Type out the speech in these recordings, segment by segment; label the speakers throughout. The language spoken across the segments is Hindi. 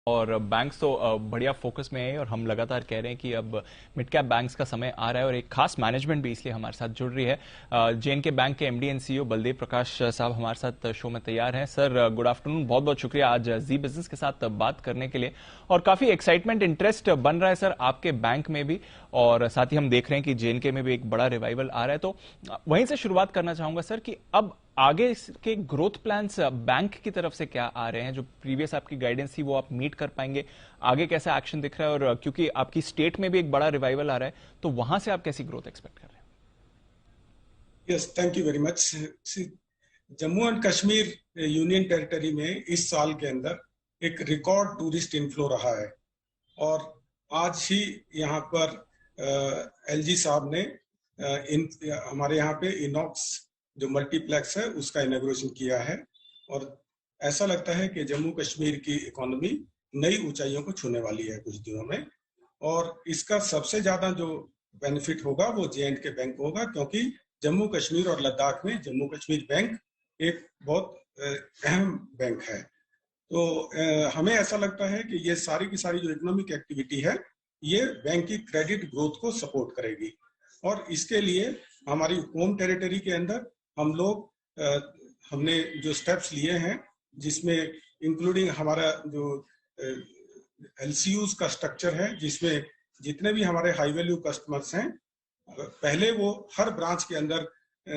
Speaker 1: और बैंक्स तो बढ़िया फोकस में है और हम लगातार कह रहे हैं कि अब मिड कैप बैंक्स का समय आ रहा है और एक खास मैनेजमेंट भी इसलिए हमारे साथ जुड़ रही है। जेएनके बैंक के एमडी एंड सीईओ बलदेव प्रकाश साहब हमारे साथ शो में तैयार हैं। सर गुड आफ्टरनून, बहुत बहुत शुक्रिया आज जी बिजनेस के साथ बात करने के लिए। और काफी एक्साइटमेंट इंटरेस्ट बन रहा है सर आपके बैंक में भी, और साथ ही हम देख रहे हैं कि जेएनके में भी एक बड़ा रिवाइवल आ रहा है। तो वहीं से शुरुआत करना चाहूंगा सर कि अब आगे के ग्रोथ प्लान्स बैंक की तरफ से क्या आ रहे हैं? जो प्रीवियस आपकी गाइडेंस थी वो आप मीट कर पाएंगे? आगे कैसा एक्शन दिख रहा है? और क्योंकि आपकी स्टेट में भी एक बड़ा रिवाइवल आ रहा है, तो वहां से आप कैसी ग्रोथ एक्सपेक्ट कर रहे हैं?
Speaker 2: Yes, thank you very much. Jammu and Kashmir union territory में इस साल के अंदर एक रिकॉर्ड टूरिस्ट इनफ्लो रहा है और आज ही यहाँ पर एलजी साहब ने हमारे यहाँ पे इनॉक्स जो मल्टीप्लेक्स है उसका इनॉग्रेशन किया है और ऐसा लगता है कि जम्मू कश्मीर की इकोनॉमी नई ऊंचाइयों को छूने वाली है कुछ दिनों में। और इसका सबसे ज्यादा जो बेनिफिट होगा वो जे&के बैंक को होगा, क्योंकि जम्मू कश्मीर और लद्दाख में जम्मू कश्मीर बैंक एक बहुत अहम बैंक है। तो हमें ऐसा लगता है कि ये सारी की सारी जो इकोनॉमिक एक्टिविटी है ये बैंक की क्रेडिट ग्रोथ को सपोर्ट करेगी। और इसके लिए हमारी होम टेरिटरी के अंदर हम लोग हमने जो स्टेप्स लिए हैं, जिसमें इंक्लूडिंग हमारा जो एलसीयूज का स्ट्रक्चर है, जिसमें जितने भी हमारे हाई वैल्यू कस्टमर्स हैं पहले वो हर ब्रांच के अंदर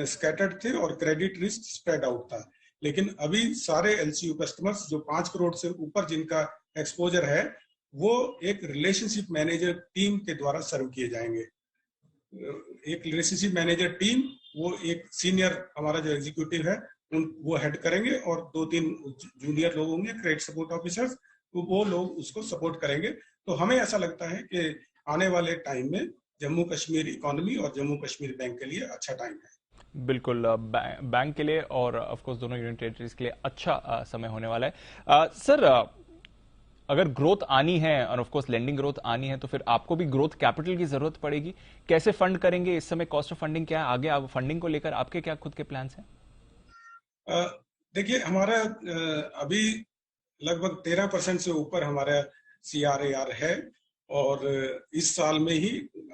Speaker 2: स्कैटर्ड थे और क्रेडिट रिस्क स्प्रेड आउट था, लेकिन अभी सारे एलसीयू कस्टमर्स जो 5 करोड़ से ऊपर जिनका एक्सपोजर है वो एक रिलेशनशिप मैनेजर टीम के द्वारा सर्व किए जाएंगे। एक रिलेशनशिप मैनेजर टीम, वो एक सीनियर हमारा जो एग्जीक्यूटिव है वो हेड करेंगे और 2-3 जूनियर लोग होंगे क्रेडिट सपोर्ट ऑफिसर्स, तो वो लोग उसको सपोर्ट करेंगे। तो हमें ऐसा लगता है कि आने वाले टाइम में जम्मू कश्मीर इकोनॉमी और जम्मू कश्मीर बैंक के लिए अच्छा टाइम है।
Speaker 1: बिल्कुल, बैंक के लिए और ऑफ कोर्स दोनों यूनियन टेरिटरीज के लिए अच्छा समय होने वाला है। सर अगर ग्रोथ आनी है और ऑफ कोर्स लेंडिंग ग्रोथ आनी है तो फिर आपको भी ग्रोथ कैपिटल की जरूरत पड़ेगी। कैसे फंड करेंगे? इस समय कॉस्ट ऑफ फंडिंग क्या है? आगे आप फंडिंग को लेकर आपके क्या खुद के प्लान्स हैं?
Speaker 2: देखिए, हमारा अभी लगभग 13% से ऊपर हमारा CRAR है और इस साल में ही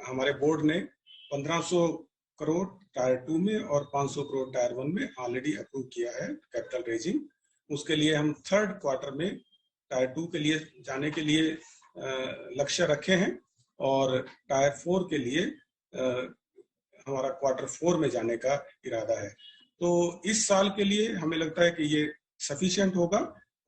Speaker 2: हमारे बोर्ड ने 1500 करोड़ टायर 2 में और 500 करोड़ टायर 1 में ऑलरेडी अप्रूव किया है कैपिटल रेजिंग। उसके लिए हम 3rd क्वार्टर में टायर 2 के लिए जाने के लिए लक्ष्य रखे हैं और टायर 4 के लिए हमारा क्वार्टर 4 में जाने का इरादा है। तो इस साल के लिए हमें लगता है कि ये सफिशिएंट होगा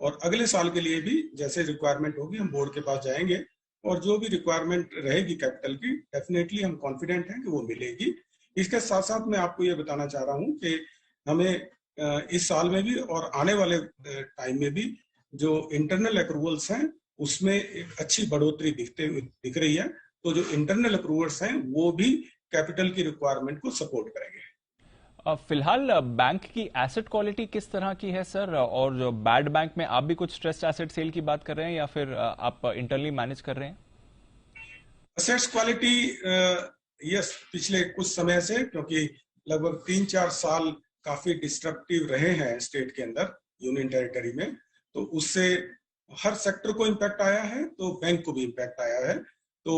Speaker 2: और अगले साल के लिए भी जैसे रिक्वायरमेंट होगी हम बोर्ड के पास जाएंगे और जो भी रिक्वायरमेंट रहेगी कैपिटल की डेफिनेटली हम कॉन्फिडेंट हैं कि वो मिलेगी। इसके साथ साथ मैं आपको ये बताना चाह रहा हूँ कि हमें इस साल में भी और आने वाले टाइम में भी जो इंटरनल अप्रूवल्स हैं उसमें एक अच्छी बढ़ोतरी दिख रही है। तो जो इंटरनल अप्रूवल्स हैं वो भी कैपिटल की रिक्वायरमेंट को सपोर्ट करेंगे।
Speaker 1: फिलहाल बैंक की एसेट क्वालिटी किस तरह की है सर? और जो बैड बैंक में आप भी कुछ स्ट्रेस्ड एसेट सेल की बात कर रहे हैं या फिर आप इंटरनली मैनेज कर रहे हैं?
Speaker 2: एसेट्स क्वालिटी यस, पिछले कुछ समय से, क्योंकि लगभग 3-4 साल काफी डिस्ट्रप्टिव रहे हैं स्टेट के अंदर यूनियन टेरिटरी में, तो उससे हर सेक्टर को इम्पैक्ट आया है तो बैंक को भी इम्पैक्ट आया है। तो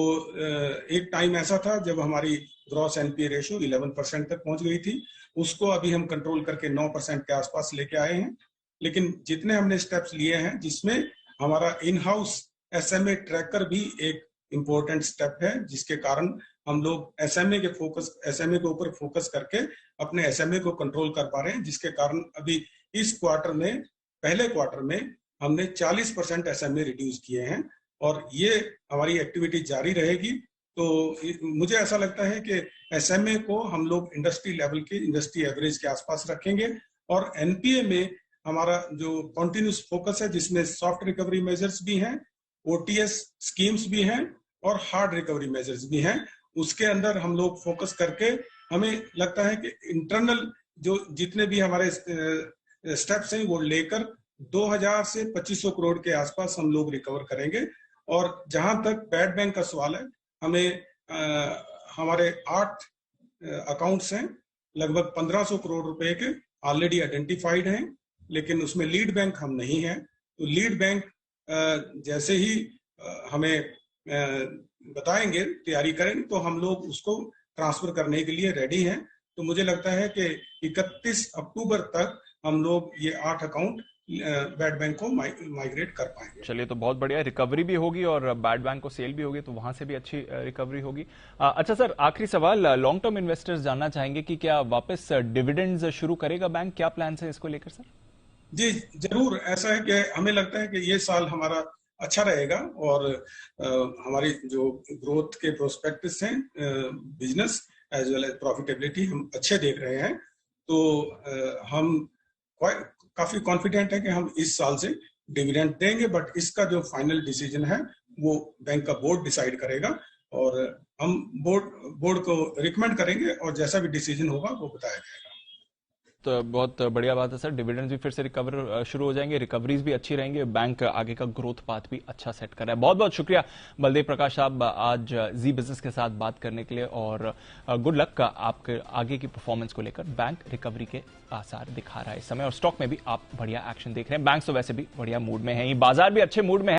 Speaker 2: एक टाइम ऐसा था जब हमारी ग्रॉस एनपीए रेशियो 11% तक पहुंच गई थी, उसको अभी हम कंट्रोल करके 9% के आसपास लेके आए हैं। लेकिन जितने हमने स्टेप्स लिए हैं जिसमें हमारा इन हाउस SMA ट्रैकर भी एक इम्पोर्टेंट स्टेप है, जिसके कारण हम लोग SMA के ऊपर फोकस करके अपने SMA को कंट्रोल कर पा रहे हैं, जिसके कारण अभी इस क्वार्टर में, पहले क्वार्टर में हमने 40% SMA रिड्यूस किए हैं और ये हमारी एक्टिविटी जारी रहेगी। तो मुझे ऐसा लगता है कि SMA को हम लोग इंडस्ट्री लेवल के, इंडस्ट्री एवरेज के आसपास रखेंगे और NPA में हमारा जो कॉन्टिन्यूस फोकस है, जिसमें सॉफ्ट रिकवरी मेजर्स भी हैं, OTS स्कीम्स भी हैं और हार्ड रिकवरी मेजर्स भी हैं, उसके अंदर हम लोग फोकस करके हमें लगता है कि इंटरनल जो जितने भी हमारे स्टेप्स हैं वो लेकर 2000 से 2500 करोड़ के आसपास हम लोग रिकवर करेंगे। और जहां तक बैड बैंक का सवाल है, हमें हमारे 8 अकाउंट्स हैं, लगभग 1500 करोड़ रुपए के ऑलरेडी आइडेंटिफाइड हैं, लेकिन उसमें लीड बैंक हम नहीं हैं। तो लीड बैंक जैसे ही हमें बताएंगे, तैयारी करेंगे, तो हम लोग उसको ट्रांसफर करने के लिए रेडी हैं। तो मुझे लगता है कि 31 अक्टूबर तक हम लोग ये 8 अकाउंट बैड बैंक को माइग्रेट कर पाएंगे।
Speaker 1: चलिए, तो बहुत बढ़िया, रिकवरी भी होगी और बैड बैंक को सेल भी होगी, तो वहां से भी अच्छी रिकवरी होगी। अच्छा सर, आखिरी सवाल, लॉन्ग टर्म इन्वेस्टर्स जानना चाहेंगे कि क्या वापस डिविडेंड्स शुरू करेगा बैंक, क्या प्लान है इसको लेकर सर?
Speaker 2: जी जरूर, ऐसा है कि हमें लगता है कि ये साल हमारा अच्छा रहेगा और हमारी जो ग्रोथ के प्रोस्पेक्ट्स हैं, business as well as profitability हम अच्छे देख रहे हैं। तो हम काफी कॉन्फिडेंट है कि हम इस साल से डिविडेंड देंगे, बट इसका जो फाइनल डिसीजन है वो बैंक का बोर्ड डिसाइड करेगा और हम बोर्ड को रिकमेंड करेंगे और जैसा भी डिसीजन होगा वो बताया जाएगा।
Speaker 1: तो बहुत बढ़िया बात है सर, डिविडेंड्स भी फिर से रिकवर शुरू हो जाएंगे, रिकवरीज भी अच्छी रहेंगे, बैंक आगे का ग्रोथ पाथ भी अच्छा सेट कर रहा है। बहुत बहुत शुक्रिया बलदेव प्रकाश साहब आज जी बिजनेस के साथ बात करने के लिए, और गुड लक का आपके आगे की परफॉर्मेंस को लेकर। बैंक रिकवरी के आसार दिखा रहा है इस समय और स्टॉक में भी आप बढ़िया एक्शन देख रहे हैं। बैंक तो वैसे भी बढ़िया मूड में है, बाजार भी अच्छे मूड में है।